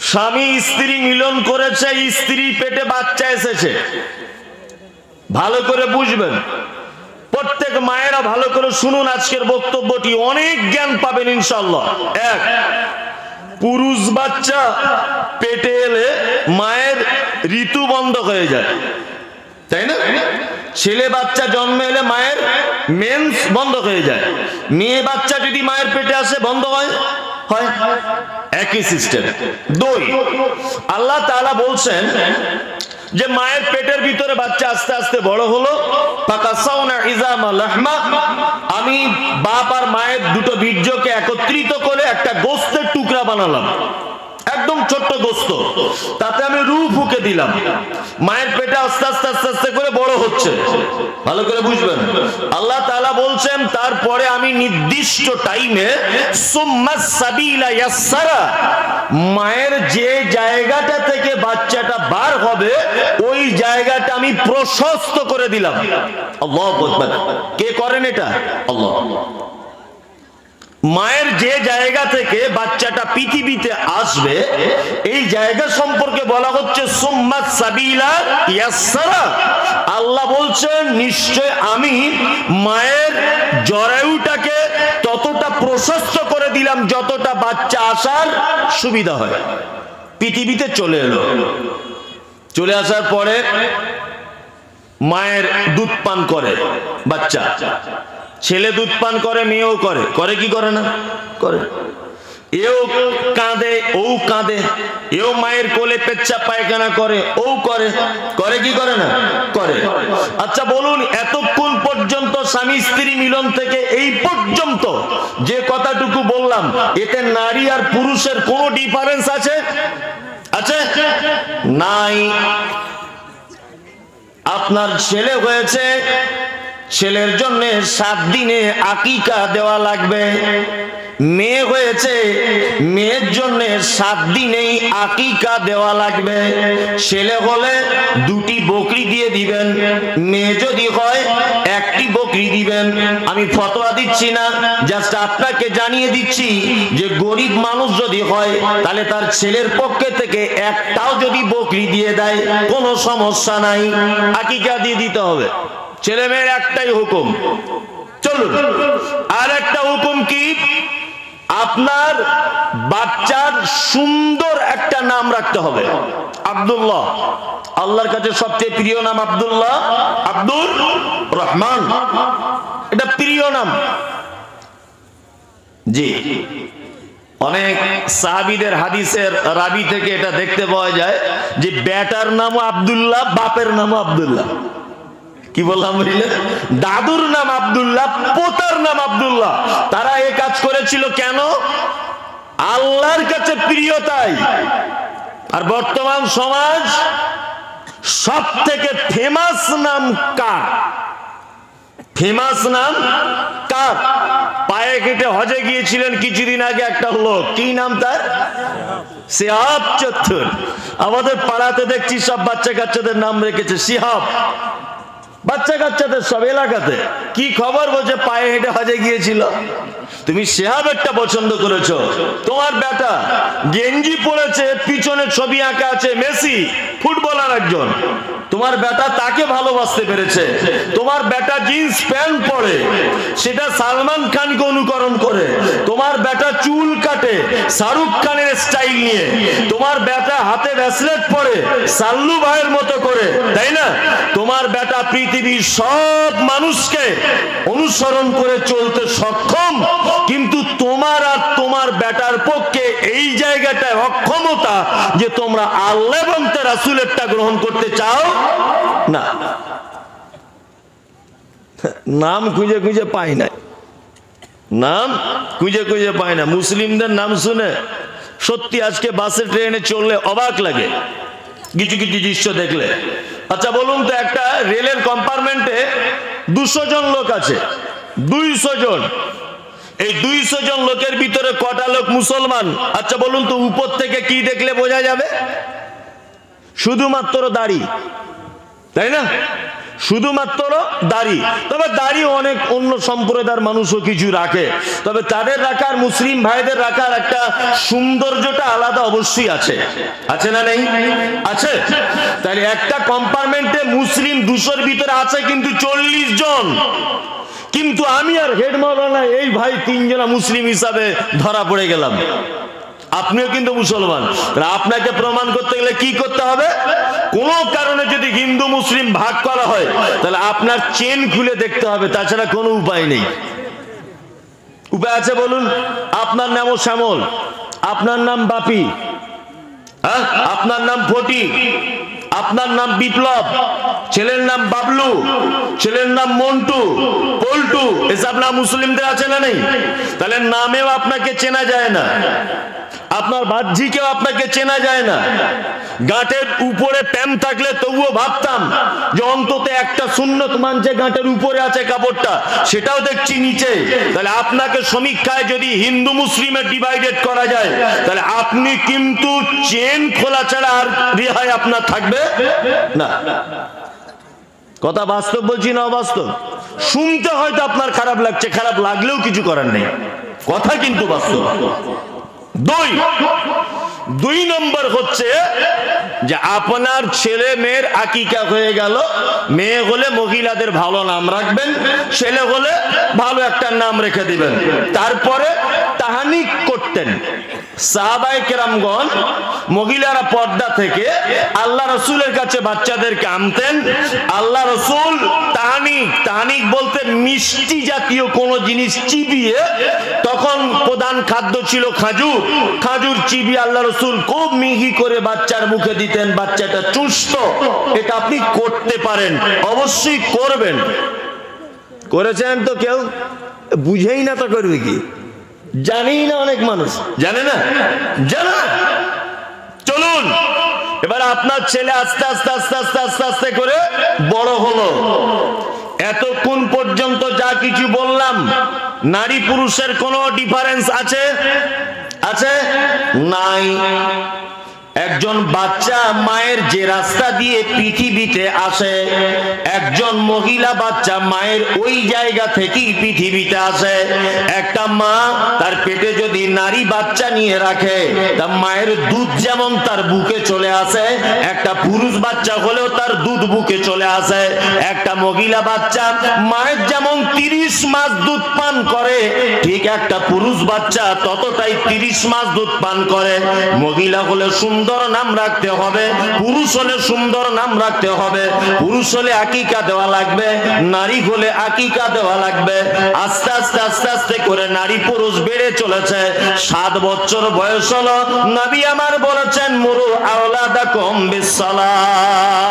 স্বামী স্ত্রী মিলন করেছে, স্ত্রী পেটে বাচ্চা এসেছে। ভালো করে বুঝবেন, প্রত্যেক মায়েরা ভালো করে শুনুন আজকের বক্তব্যটি, অনেক জ্ঞান পাবেন ইনশাআল্লাহ। এক, পুরুষ বাচ্চা পেটে এলে মায়ের ঋতু বন্ধ হয়ে যায়, তাই না? ছেলে বাচ্চা জন্মে এলে মায়ের মেন্স বন্ধ হয়ে যায়। মেয়ে বাচ্চা যদি মায়ের পেটে আসে বন্ধ হয়, হয় একই সিস্টেম। দুই, আল্লাহ তাআলা বলছেন যে মায়ের পেটের ভিতরে বাচ্চা আস্তে আস্তে বড় হলো, আমি বাপ আর মায়ের দুটো বীর্যকে একত্রিত করে একটা গোস্তের টুকরা বানালাম, একদম ছোট্ট গোস্ত, তাতে আমি রূহ ফুঁকে দিলাম। মায়ের পেটে আস্তে আস্তে আস্তে আস্তে করে বড় হচ্ছে। ভালো করে বুঝবেন, আল্লাহ তাআলা বলছেন তারপরে আমি নির্দিষ্ট টাইমে সুম্মাস সাবিলা ইয়াসসারা, মায়ের যে জায়গাটা থেকে বাচ্চাটা বার হবে ওই জায়গাটা আমি প্রশস্ত করে দিলাম। আল্লাহু আকবার। কে করেন এটা? আল্লাহ। মায়ের যে জায়গা থেকে বাচ্চাটা পৃথিবীতে আসবে এই জায়গা সম্পর্কে বলা হচ্ছে সুম্মাস সাবিলা ইয়াসসারা। আল্লাহ বলছেন নিশ্চয় আমি মায়ের জরায়ুটাকে ততটা প্রশস্ত করে দিলাম যতটা বাচ্চা আসার সুবিধা হয়। পৃথিবীতে চলে এলো, চলে আসার পরে মায়ের দুধ পান করে বাচ্চা, ছেলে দুধ পান করে, মেয়েও করে, করে কি করে না? করে। এও কাঁদে, ও কাঁদে, এও মায়ের কোলে পেচ্ছাপ পায়খানা করে, ও করে, করে কি করে না? করে। আচ্ছা বলুন, এতক্ষণ পর্যন্ত স্বামী স্ত্রী মিলন থেকে এই পর্যন্ত যে কথাটুকু বললাম, এতে নারী আর পুরুষের কোনো ডিফারেন্স আছে? আছে? নাই। আপনার ছেলে হয়েছে, ছেলের জন্য 7 দিনে আকিকা দেওয়া লাগবে। মেয়ে হয়েছে, মেয়ের জন্য 7 দিনেই আকিকা দেওয়া লাগবে। ছেলে হলে 2টি বকরি দিয়ে দিবেন, মেয়ে যদি হয় 1টি বকরি দিবেন। আমি ফতোয়া দিচ্ছি না, জাস্ট আপনাকে জানিয়ে দিচ্ছি যে গরিব মানুষ যদি হয় তাহলে তার ছেলের পক্ষে থেকে একটাও যদি বকরি দিয়ে দেয় কোনো সমস্যা নাই, আকিকা দিয়ে দিতে হবে। ছেলে মেয়ের একটাই হুকুম। চলুন, আর একটা হুকুম কি? আপনার বাচ্চার সুন্দর একটা নাম রাখতে হবে। আব্দুল্লাহ, আল্লাহর কাছে সবচেয়ে প্রিয় নাম আব্দুল্লাহ, আব্দুর রহমান, এটা প্রিয় নাম। জি, অনেক সাহাবীদের হাদিসের রাবি থেকে এটা দেখতে পাওয়া যায় যে বেটার নামও আব্দুল্লাহ, বাপের নামও আব্দুল্লাহ। কি বললাম? দাদুর নাম আব্দুল্লাহ, পোতার নাম আব্দুল্লাহ। তারা এই কাজ করেছিল কেন? আল্লাহর কাছে প্রিয়তাই। আর বর্তমান সমাজ সব থেকে ফেমাস নাম কার? ফেমাস নাম কার? পায়ে কেটে হজে গিয়েছিলেন কিছুদিন আগে একটা লোক, কি নাম তার? শিহাব চত্বর। আমাদের পাড়াতে দেখছি সব বাচ্চা কাচ্চাদের নাম রেখেছে শিহাব, বাচ্চা কাচ্চাদের সব এলাকাতে। কি খবর? বলছে পায়ে হেঁটে হজে গিয়েছিল। তুমি শিহাবেরটা পছন্দ করেছো, তোমার বেটা গেঞ্জি পরেছে, পিছনে ছবি আঁকা আছে মেসি, ফুটবলার একজন, তোমার বেটা তাকে ভালোবাসতে পেরেছে। তোমার বেটা জিন্স প্যান্ট পরে, সেটা সালমান খানকে অনুকরণ করে। তোমার বেটা চুল কাটে শাহরুখ খানের স্টাইল নিয়ে। তোমার বেটা হাতে ব্রেসলেট পরে সাল্লু ভাইয়ের মতো করে, তাই না? তোমার বেটা পৃথিবীর সব মানুষকে অনুসরণ করে চলতে সক্ষম, কিন্তু তোমার আর তোমার বেটার পক্ষে এই জায়গাটায় অক্ষমতা যে তোমরা আল্লাহ এবং তার রাসূলেরটা গ্রহণ করতে চাও না। নাম খুঁজে খুঁজে পাই না, নাম খুঁজে খুঁজে পাই না। মুসলিমদের নাম শুনে সত্যি আজকে বাসে ট্রেনে চললে অবাক লাগে কিছু কিছু দৃশ্য দেখলে। আচ্ছা বলুন তো, একটা রেলের কম্পার্টমেন্টে 200 জন লোক আছে, 200 জন। এই 200 জন লোকের ভিতরে কটা লোক মুসলমান? আচ্ছা বলুন তো, উপর থেকে কি দেখলে বোঝা যাবে? শুধুমাত্র দাড়ি, তাই না? শুধুমাত্র দাড়ি। তবে দাড়ি অনেক অন্য সম্প্রদায়ের মানুষও কিছু রাখে, তবে তাদের রাখার, মুসলিম ভাইদের রাখার একটা সৌন্দর্যটা আলাদা অবশ্যই আছে। আছে না নেই? আছে। তাহলে একটা কম্পার্টমেন্টে মুসলিম 200-র ভিতরে আছে কিন্তু 40 জন, কিন্তু আমি আর হেড মাওলানা এই ভাই 3 জনা মুসলিম হিসাবে ধরা পড়ে গেলাম। আপনিও কিন্তু মুসলমান। আপনাকে প্রমাণ করতে গেলে কি করতে হবে? কোন কারণে যদি হিন্দু মুসলিম ভাগ করা হয় তাহলে আপনার চেন খুলে দেখতে হবে, তাছাড়া কোনো উপায় নেই। উপায় আছে বলুন? আপনার নামও শ্যামল, আপনার নাম বাপি, হ্যাঁ, আপনার নাম ফটিক, আপনার নাম বিপ্লব, ছেলের নাম বাবলু, ছেলের নাম মন্টু, পল্টু, এসব নাম মুসলিমদের আছে না নেই? তাহলে নামেও আপনাকে চেনা যায় না, আপনার বাহ্যিকেও আপনাকে চেনা যায় না। গাঁটের উপরে প্যাম থাকলে তবুও ভাবতাম যে অন্তত একটা সুন্নত মানছে, গাঁটের উপরে আছে কাপড়টা, সেটাও দেখছি নিচে। তাহলে আপনাকে সমীক্ষায় যদি হিন্দু মুসলিমে ডিভাইডেড করা যায় তাহলে আপনি কিন্তু চেন খোলা ছাড়া আর রেহাই আপনার থাকবে না। কথা বাস্তব বলছি না অবাস্তব? শুনতে হয়তো আপনার খারাপ লাগছে, খারাপ লাগলেও কিছু করার নেই, কথা কিন্তু বাস্তব। দুই নম্বর হচ্ছে যে আপনার ছেলে মেয়ের আকিকা হয়ে গেল, মেয়ে হলে মহিলাদের ভালো নাম রাখবেন, ছেলে হলে ভালো একটা নাম রেখে দিবেন। তারপরে তাহানিক করতেন সাহাবায়ে কেরামগণ, মহিলারা পর্দা থেকে আল্লাহ রসুলের কাছে বাচ্চাদেরকে আনতেন। আল্লাহ রসুল তাহানিক বলতে মিষ্টি জাতীয় কোন জিনিস চিবিয়ে, তখন প্রধান খাদ্য ছিল খাজুর, খাজুর চিবিয়ে আল্লাহ রসুল খুব মিহি করে বাচ্চার মুখে দিতেন, বাচ্চাটা চুষ্ট। এটা আপনি করতে পারেন, অবশ্যই করবেন। করেছেন তো কেউ? বুঝেই না তো করবে কি? জানেই না, অনেক মানুষ জানে না, জানে না। চলুন এবার আপনার ছেলে আস্তে আস্তে আস্তে আস্তে আস্তে আস্তে করে বড় হলো। এতক্ষণ পর্যন্ত যা কিছু বললাম, নারী পুরুষের কোনো ডিফারেন্স আছে? আছে? নাই। একজন বাচ্চা মায়ের যে রাস্তা দিয়ে পৃথিবীতে আসে, একজন মহিলা বাচ্চা মায়ের ওই জায়গা থেকেই পৃথিবীতে আসে। একটা মা তার পেটে যদি নারী বাচ্চা নিয়ে রাখে, তা মায়ের দুধ যেমন তার বুকে চলে আসে, একটা পুরুষ বাচ্চা হলেও তার দুধ বুকে চলে আসে। একটা মহিলা বাচ্চা মায়ের যেমন 30 মাস দুধ পান করে, ঠিক একটা পুরুষ বাচ্চা ততটাই 30 মাস দুধ পান করে। মহিলা হলে সুন্দর নাম রাখতে হবে, পুরুষ হলে সুন্দর নাম রাখতে হবে। পুরুষ হলে আকিকা দেওয়া লাগবে, নারী হলে আকিকা দেওয়া লাগবে। আস্তে আস্তে আস্তে আস্তে করে নারী পুরুষ বেড়ে চলেছে। 7 বছর বয়স হলো, নবী আমার বলেছেন মুরু আওলাদাকুম বিসসালাহ।